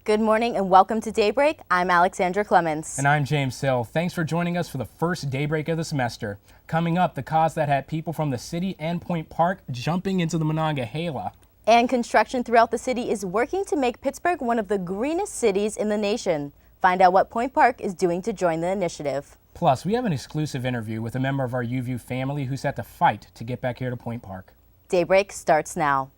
Good morning and welcome to Daybreak. I'm Alexandra Clemens. And I'm James Hill. Thanks for joining us for the first Daybreak of the semester. Coming up, the cause that had people from the city and Point Park jumping into the Monongahela. And construction throughout the city is working to make Pittsburgh one of the greenest cities in the nation. Find out what Point Park is doing to join the initiative. Plus, we have an exclusive interview with a member of our UView family who's had to fight to get back here to Point Park. Daybreak starts now.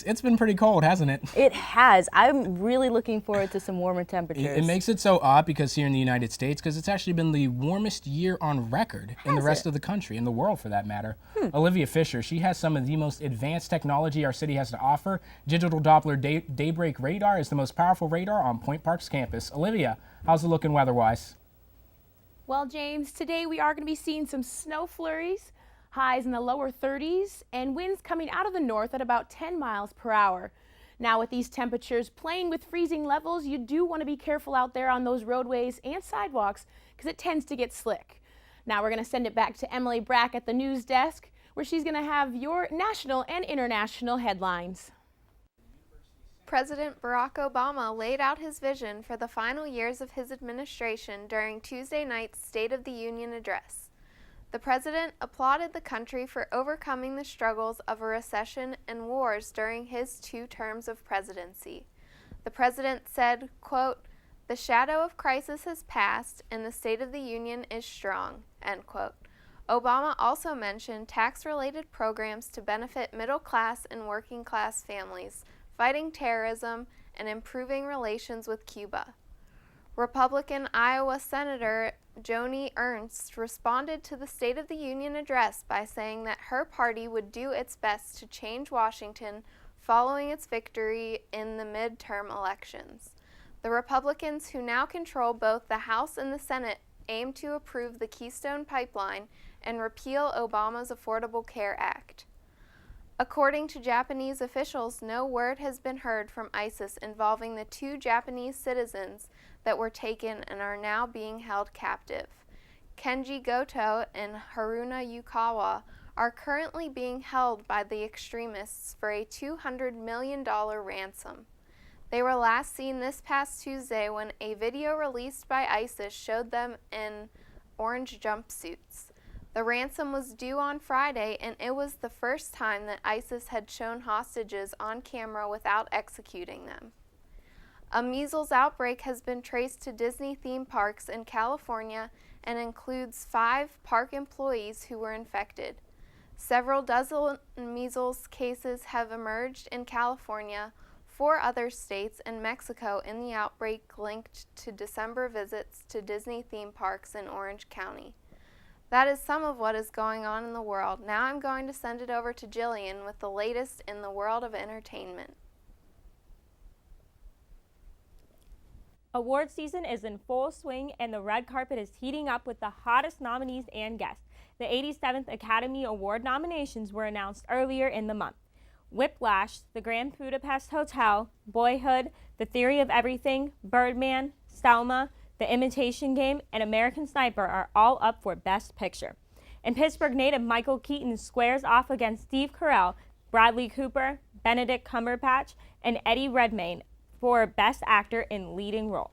It's been pretty cold, hasn't it? It has. I'm really looking forward to some warmer temperatures. It makes it so odd because here in the United States, because it's actually been the warmest year on record in the rest of the country, in the world for that matter. Olivia Fisher, she has some of the most advanced technology our city has to offer. Digital Doppler Daybreak radar is the most powerful radar on Point Park's campus. Olivia, how's it looking weather-wise? Well, James, today we are going to be seeing some snow flurries, highs in the lower 30s, and winds coming out of the north at about 10 miles per hour. Now, with these temperatures playing with freezing levels, you do want to be careful out there on those roadways and sidewalks because it tends to get slick. Now, we're going to send it back to Emily Brack at the news desk, where she's going to have your national and international headlines. President Barack Obama laid out his vision for the final years of his administration during Tuesday night's State of the Union address. The president applauded the country for overcoming the struggles of a recession and wars during his 2 terms of presidency. The president said, quote, "The shadow of crisis has passed and the State of the Union is strong," end quote. Obama also mentioned tax-related programs to benefit middle-class and working-class families, fighting terrorism, and improving relations with Cuba. Republican Iowa Senator Joni Ernst responded to the State of the Union address by saying that her party would do its best to change Washington following its victory in the midterm elections. The Republicans, who now control both the House and the Senate, aim to approve the Keystone Pipeline and repeal Obama's Affordable Care Act. According to Japanese officials, no word has been heard from ISIS involving the 2 Japanese citizens that were taken and are now being held captive. Kenji Goto and Haruna Yukawa are currently being held by the extremists for a $200 million ransom. They were last seen this past Tuesday when a video released by ISIS showed them in orange jumpsuits. The ransom was due on Friday, and it was the first time that ISIS had shown hostages on camera without executing them. A measles outbreak has been traced to Disney theme parks in California and includes 5 park employees who were infected. Several dozen measles cases have emerged in California, 4 other states, and Mexico in the outbreak linked to December visits to Disney theme parks in Orange County. That is some of what is going on in the world. Now I'm going to send it over to Jillian with the latest in the world of entertainment. Award season is in full swing and the red carpet is heating up with the hottest nominees and guests. The 87th Academy Award nominations were announced earlier in the month. Whiplash, The Grand Budapest Hotel, Boyhood, The Theory of Everything, Birdman, Selma, The Imitation Game, and American Sniper are all up for Best Picture. And Pittsburgh native Michael Keaton squares off against Steve Carell, Bradley Cooper, Benedict Cumberbatch, and Eddie Redmayne for Best Actor in Leading Role.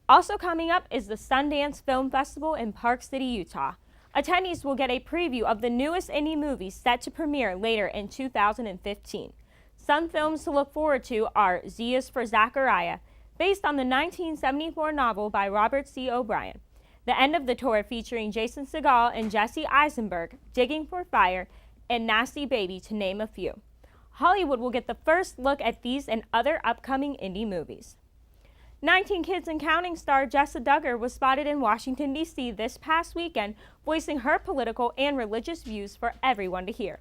Also coming up is the Sundance Film Festival in Park City, Utah. Attendees will get a preview of the newest indie movie set to premiere later in 2015. Some films to look forward to are Z is for Zachariah, based on the 1974 novel by Robert C. O'Brien. The End of the Tour featuring Jason Segel and Jesse Eisenberg, Digging for Fire, and Nasty Baby, to name a few. Hollywood will get the first look at these and other upcoming indie movies. 19 Kids and Counting star Jessa Duggar was spotted in Washington, D.C. this past weekend, voicing her political and religious views for everyone to hear.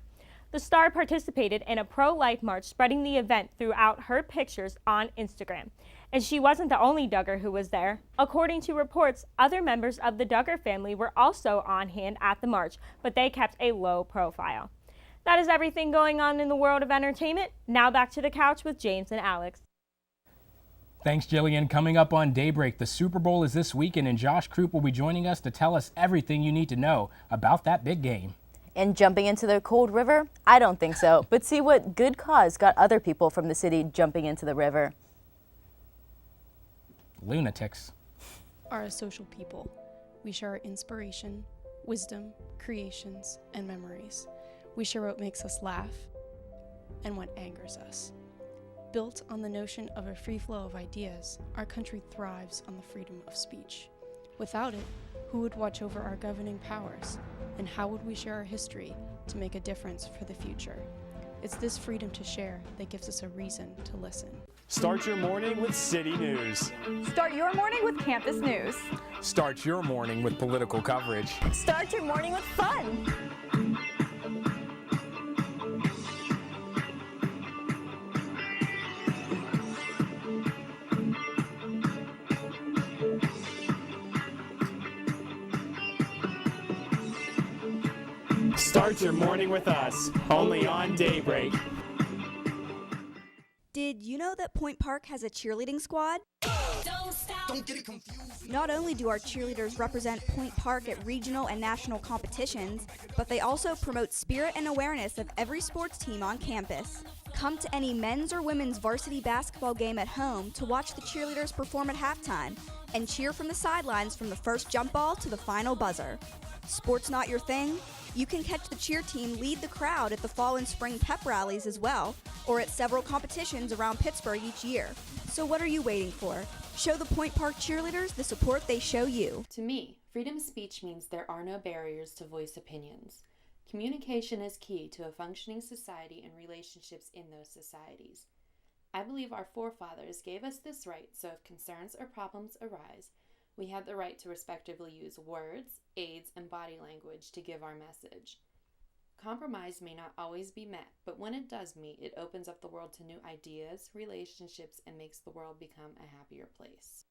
The star participated in a pro-life march, spreading the event throughout her pictures on Instagram. And she wasn't the only Duggar who was there. According to reports, other members of the Duggar family were also on hand at the march, but they kept a low profile. That is everything going on in the world of entertainment. Now back to the couch with James and Alex. Thanks, Jillian. Coming up on Daybreak, the Super Bowl is this weekend, and Josh Croup will be joining us to tell us everything you need to know about that big game. And jumping into the cold river? I don't think so. But see what good cause got other people from the city jumping into the river. Lunatics. Are a social people. We share our inspiration, wisdom, creations, and memories. We share what makes us laugh and what angers us. Built on the notion of a free flow of ideas, our country thrives on the freedom of speech. Without it, who would watch over our governing powers? And how would we share our history to make a difference for the future? It's this freedom to share that gives us a reason to listen. Start your morning with City News. Start your morning with campus news. Start your morning with political coverage. Start your morning with fun. Start your morning with us, only on Daybreak. Did you know that Point Park has a cheerleading squad? Don't get it confused. Not only do our cheerleaders represent Point Park at regional and national competitions, but they also promote spirit and awareness of every sports team on campus. Come to any men's or women's varsity basketball game at home to watch the cheerleaders perform at halftime and cheer from the sidelines from the first jump ball to the final buzzer. Sports not your thing? You can catch the cheer team lead the crowd at the fall and spring pep rallies as well, or at several competitions around Pittsburgh each year. So what are you waiting for? Show the Point Park cheerleaders the support they show you. To me, freedom of speech means there are no barriers to voice opinions. Communication is key to a functioning society and relationships in those societies. I believe our forefathers gave us this right, so if concerns or problems arise, we have the right to respectively use words, aids, and body language to give our message. Compromise may not always be met, but when it does meet, it opens up the world to new ideas, relationships, and makes the world become a happier place.